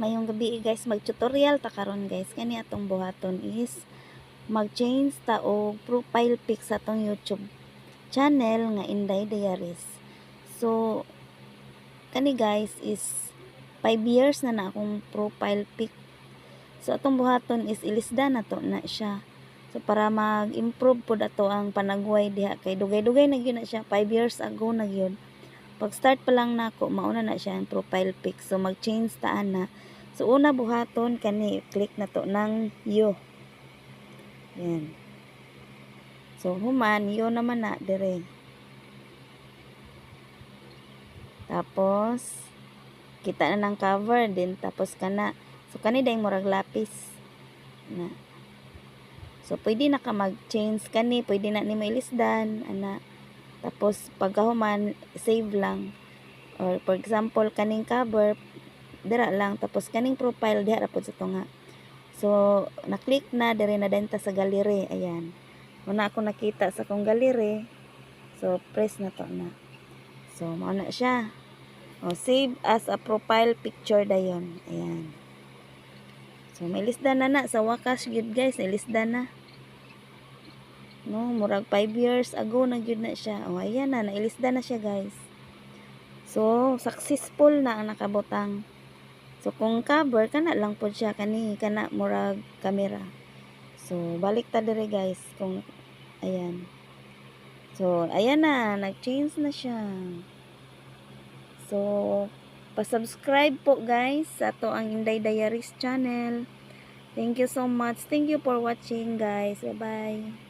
Mayong gabi guys, mag-tutorial ta karon guys. Kani atong buhaton is mag-change ta og profile pic sa atong YouTube channel nga Inday Diaries. So kani guys is 5 years na akong profile pic. So atong buhaton is ilisda na to na siya. So para mag-improve pud ato ang panagway diha kay dugay-dugay na gyud na siya, 5 years ago na gyud. Pag start pa lang nako mauna na siya ang profile pic. So mag-change ta ana. So una buhaton kani click na to ng you. Yan. So human you naman na dire. Tapos kita na ng cover din tapos kana. So kani dayong murag lapis na. So pwede na ka mag-change kani, pwede na ni mailisdan ana. Tapos pagkahuman save lang. Or for example kaning cover dira lang tapos kaning profile diha ra pud sa tunga. So na-click na dire na denta sa gallery. Ayan. Una ako nakita sa kong gallery. So press na to na. So mao na siya. O save as a profile picture dayon. Ayan. So may lisdan na sa wakas gyud guys, ilisda na. No, murag 5 years ago na gyud na siya. O ayan na, nailisda na siya guys. So successful na ang nakabutang. So kung cover kana lang po siya kani kana murag camera. So balik ta dire guys kung ayan. So ayan na, nag-change na siya. So pa-subscribe po guys sa ato ang Inday Diaries channel. Thank you so much. Thank you for watching guys. Bye-bye.